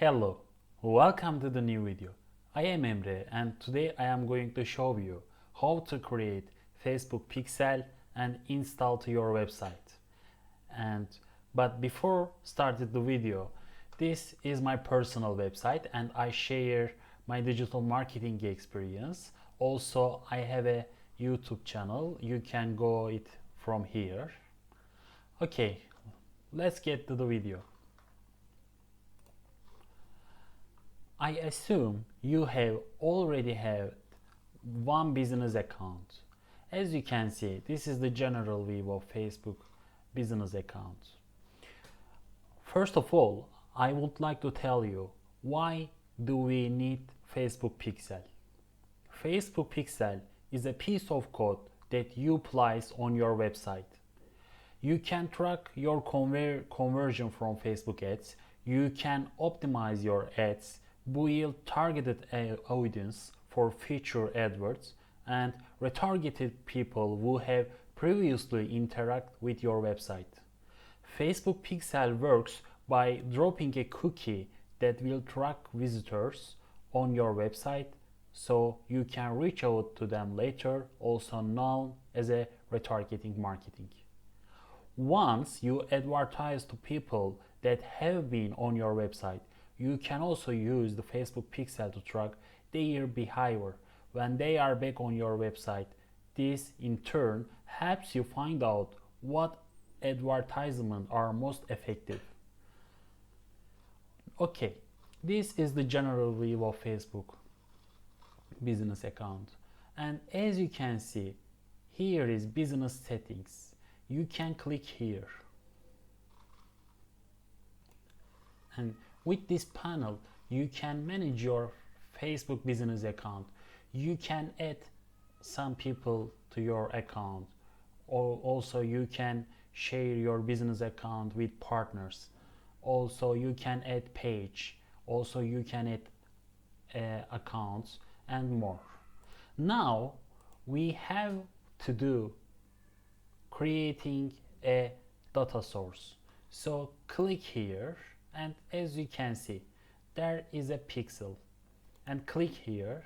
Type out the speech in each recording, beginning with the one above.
Hello, welcome to the new video. I am Emre and today I am going to show you how to create Facebook pixel and install to your website. But before starting the video, this is my personal website and I share my digital marketing experience. Also, I have a YouTube channel. You can go it from here. Okay, let's get to the video. I assume you have already had one business account. As you can see, this is the general view of Facebook business account. First of all, I would like to tell you why do we need Facebook Pixel. Facebook Pixel is a piece of code that you place on your website. You can track your conversion from Facebook ads. You can optimize your ads, build targeted audience for future adverts, and retargeted people who have previously interacted with your website. Facebook Pixel works by dropping a cookie that will track visitors on your website so you can reach out to them later, also known as a retargeting marketing. Once you advertise to people that have been on your website, you can also use the Facebook Pixel to track their behavior when they are back on your website. This in turn helps you find out what advertisements are most effective. Okay, this is the general view of Facebook business account. And as you can see, here is business settings. You can click here. And with this panel, you can manage your Facebook business account. You can add some people to your account. Or also you can share your business account with partners. Also you can add page. Also you can add accounts and more. Now we have to do creating a data source. So click here. And as you can see, there is a pixel, and click here.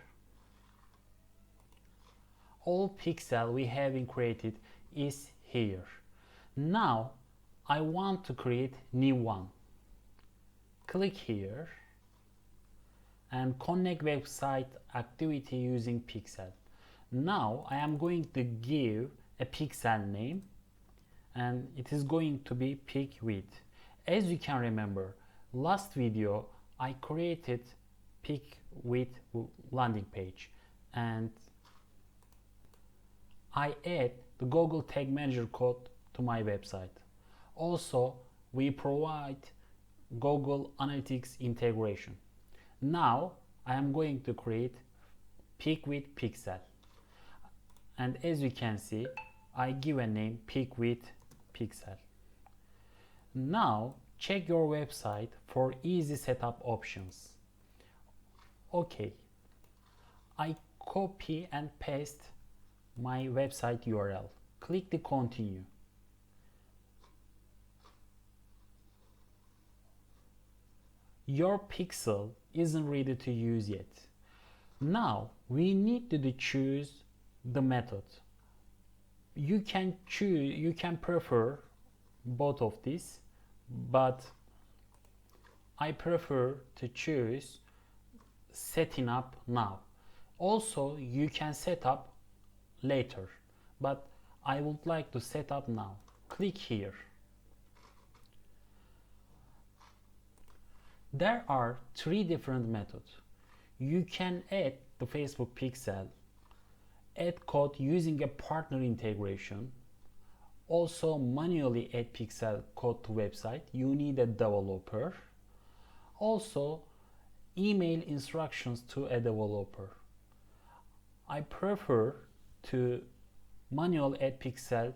All pixel we have created is here. Now I want to create new one. Click here and connect website activity using pixel. Now I am going to give a pixel name and it is going to be pick with. As you can remember, last video I created pick with landing page and I add the Google Tag Manager code to my website. Also, we provide Google Analytics integration. Now I am going to create pick with pixel. And as you can see, I give a name pick with pixel. Now check your website for easy setup options. Okay, I copy and paste my website URL. Click the continue. Your pixel isn't ready to use yet. Now we need to choose the method. You can prefer both of these, but I prefer to choose setting up now. Also you can set up later, but I would like to set up now. Click here. There are three different methods. You can add the Facebook pixel, add code using a partner integration, also manually add pixel code to website. You need a developer. Also email instructions to a developer. I prefer to manually add pixel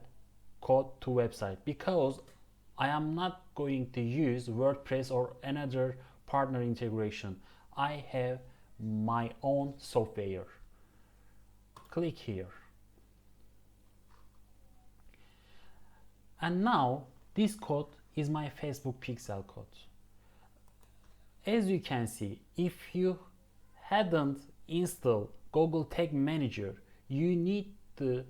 code to website because I am not going to use WordPress or another partner integration. I have my own software. Click here. And now this code is my Facebook pixel code. As you can see, if you hadn't installed Google Tag Manager, you need to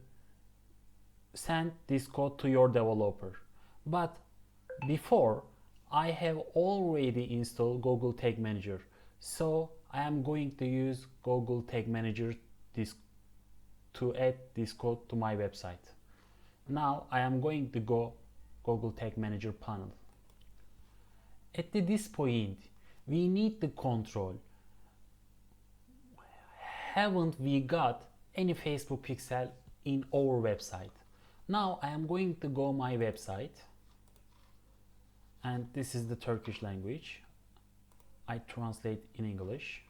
send this code to your developer. But before, I have already installed Google Tag Manager, so I am going to use Google Tag Manager to add this code to my website. Now I am going to go Google Tag Manager panel. At this point, we need to control, haven't we got any Facebook pixel in our website? Now I am going to go my website, and this is the Turkish language. I translate in English.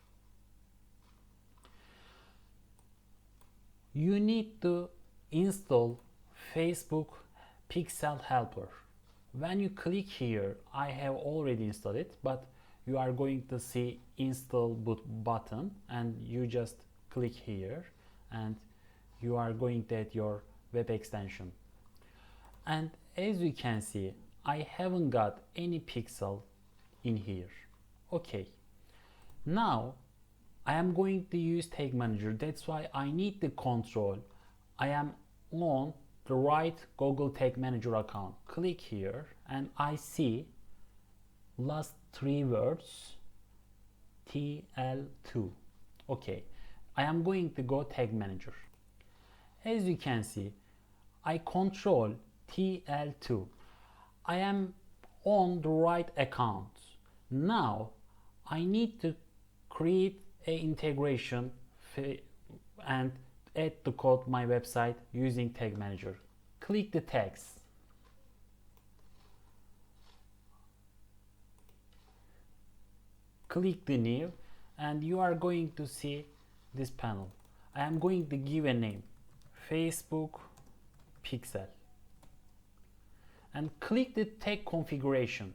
You need to install Facebook Pixel Helper. When you click here, I have already installed it, but you are going to see install button, and you just click here and you are going to add your web extension. And as you can see, I haven't got any pixel in here. Okay, now I am going to use Tag Manager. That's why I need the control. I am on the right Google Tag Manager account. Click here and I see last three words TL2. Okay, I am going to go Tag Manager. As you can see, I control TL2. I am on the right account. Now I need to create an integration and add the code my website using Tag Manager. Click the tags. Click the new and you are going to see this panel. I am going to give a name, Facebook Pixel, and click the tag configuration.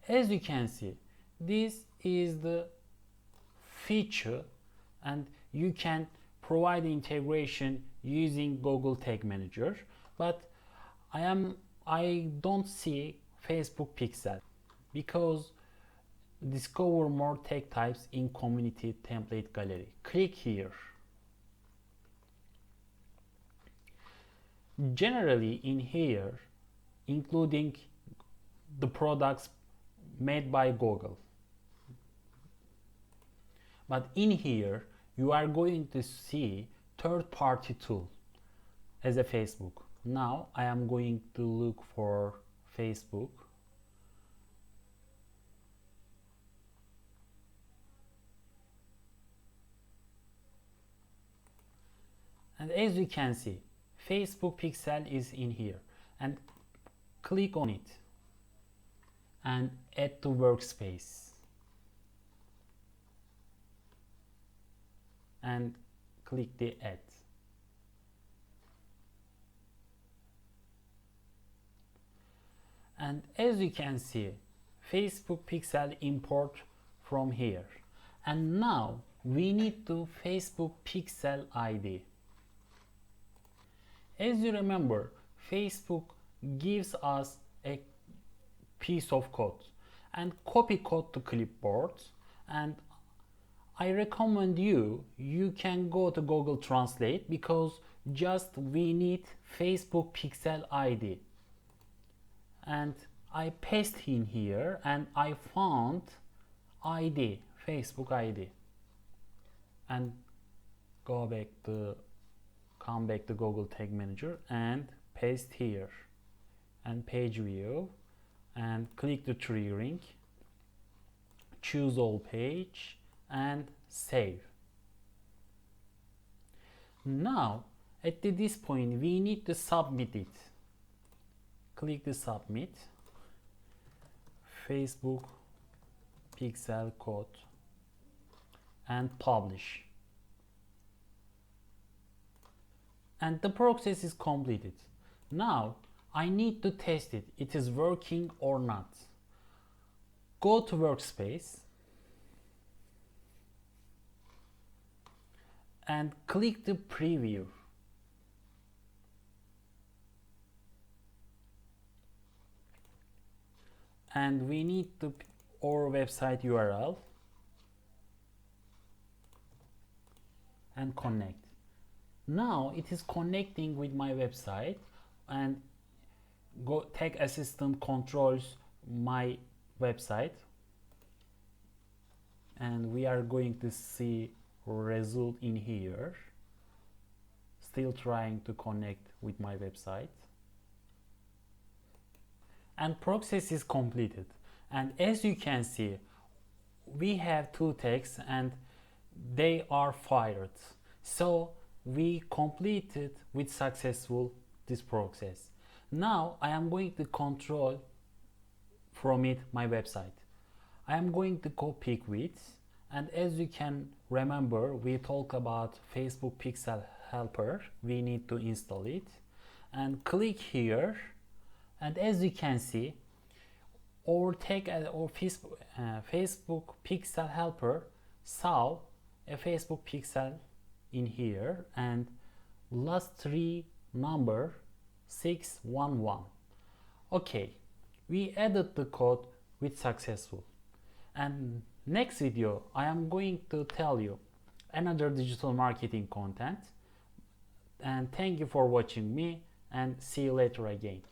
As you can see, this is the feature and you can provide integration using Google Tag Manager, but I don't see Facebook Pixel because discover more tag types in community template gallery. Click here. Generally in here, including the products made by Google. But in here, you are going to see third-party tool as a Facebook. Now I am going to look for Facebook. And as you can see, Facebook Pixel is in here, and click on it and add to workspace and click the add. And as you can see, Facebook Pixel import from here, and now we need to Facebook Pixel ID. As you remember, Facebook gives us a piece of code and copy code to clipboard, and I recommend you can go to Google Translate because just we need Facebook Pixel ID, and I paste in here and I found ID, Facebook ID, and come back to Google Tag Manager and paste here and page view and click the triggering, choose all page and save. Now at this point we need to submit it. Click the submit, Facebook Pixel code and publish. And the process is completed. Now I need to test it. It is working or not. Go to workspace and click the preview. and we need to our website URL and connect. Now it is connecting with my website, and go tag assistant controls my website, and we are going to see result in here. Still trying to connect with my website, and process is completed. And as you can see, we have two tags and they are fired. So we completed with successful this process. Now I am going to control from it my website. I am going to go pick width, and as you can remember, we talk about Facebook Pixel Helper. We need to install it and click here, and as you can see, or take or Facebook Pixel Helper saw a Facebook pixel in here, and last three number 611. Okay, we added the code with successful. And next video I am going to tell you another digital marketing content. And thank you for watching me, and see you later again.